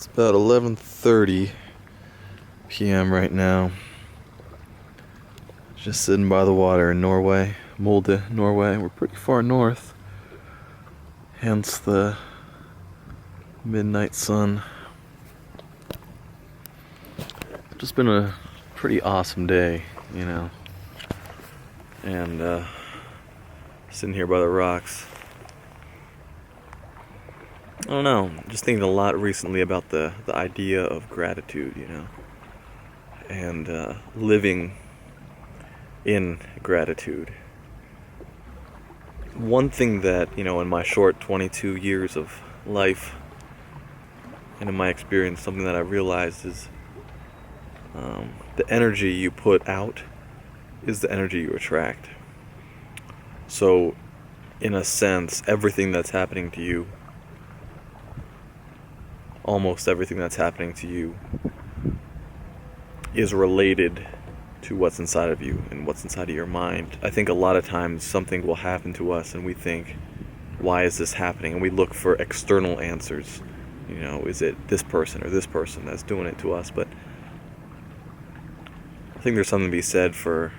It's about 11:30 p.m. right now. Just sitting by the water in Norway, Molde, Norway. We're pretty far north, hence the midnight sun. Just been a pretty awesome day, and sitting here by the rocks. I don't know, just thinking a lot recently about the idea of gratitude, and living in gratitude. One thing that, in my short 22 years of life, and in my experience, something that I realized is the energy you put out is the energy you attract. So, in a sense, everything that's happening to you, almost everything that's happening to you, is related to what's inside of you and what's inside of your mind. I think a lot of times something will happen to us and we think, why is this happening? And we look for external answers. Is it this person or this person that's doing it to us? But I think there's something to be said for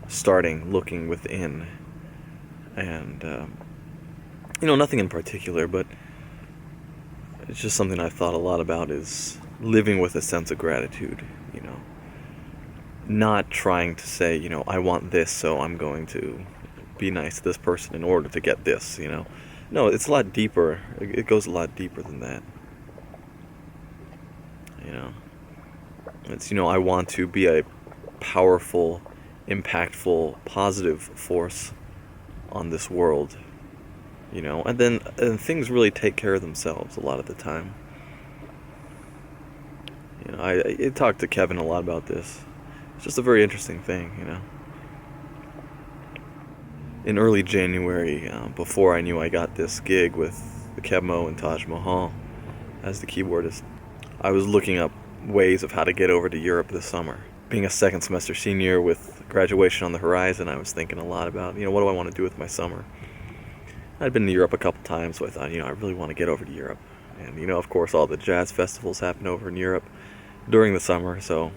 starting looking within. And, nothing in particular, but it's just something I've thought a lot about, is living with a sense of gratitude, not trying to say, I want this, so I'm going to be nice to this person in order to get this, No, it's a lot deeper. It goes a lot deeper than that. It's, I want to be a powerful, impactful, positive force on this world, and things really take care of themselves a lot of the time. I talked to Kevin a lot about this. It's just a very interesting thing, In early January, before I knew I got this gig with the Kebmo and Taj Mahal as the keyboardist, I was looking up ways of how to get over to Europe this summer. Being a second semester senior with graduation on the horizon, I was thinking a lot about, what do I want to do with my summer? I'd been to Europe a couple times, so I thought, I really want to get over to Europe. And, of course, all the jazz festivals happen over in Europe during the summer, so,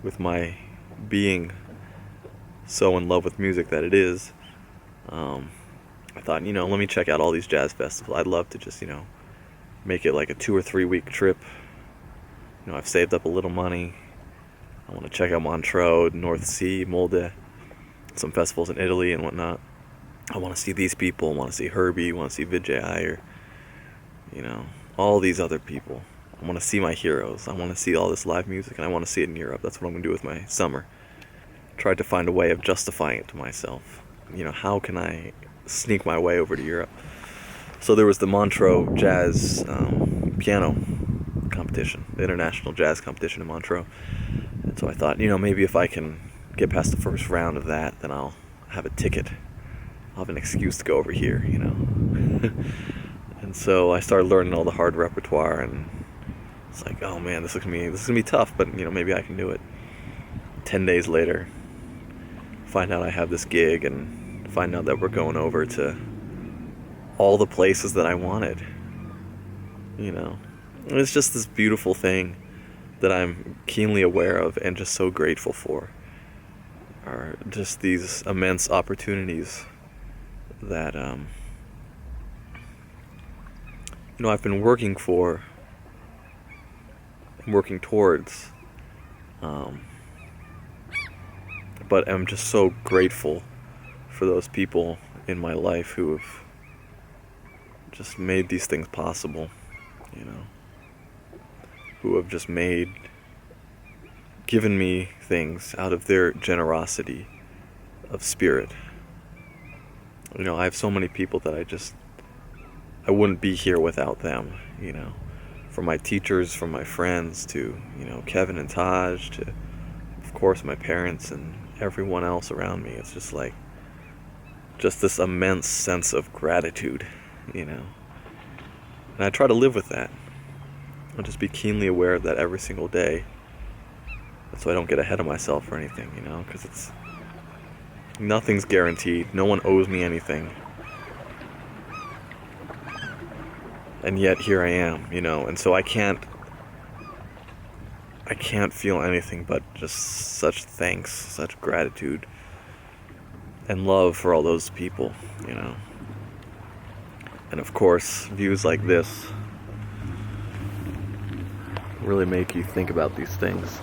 with my being so in love with music that it is, I thought, let me check out all these jazz festivals. I'd love to just, make it like a 2 or 3 week trip. I've saved up a little money. I want to check out Montreux, North Sea, Molde, some festivals in Italy and whatnot. I want to see these people. I want to see Herbie. I want to see Vijay Iyer. All these other people. I want to see my heroes. I want to see all this live music, and I want to see it in Europe. That's what I'm going to do with my summer. Tried to find a way of justifying it to myself. How can I sneak my way over to Europe? So there was the Montreux Jazz piano competition, the international jazz competition in Montreux. And so I thought, maybe if I can get past the first round of that, then I'll have a ticket. I'll have an excuse to go over here, And so I started learning all the hard repertoire, and it's like, oh man, this is gonna be tough, but maybe I can do it. 10 days later, find out I have this gig, and find out that we're going over to all the places that I wanted. It's just this beautiful thing that I'm keenly aware of and just so grateful for, are just these immense opportunities that I've been working for and working towards, but I'm just so grateful for those people in my life who have just made these things possible, who have just given me things out of their generosity of spirit. I have so many people that I wouldn't be here without them, from my teachers, from my friends, to, Kevin and Taj, to, of course, my parents and everyone else around me. It's just like, just this immense sense of gratitude, And I try to live with that. I'll just be keenly aware of that every single day, so I don't get ahead of myself or anything, because nothing's guaranteed. No one owes me anything. And yet here I am, and so I can't feel anything but just such thanks, such gratitude and love for all those people. And of course, views like this really make you think about these things.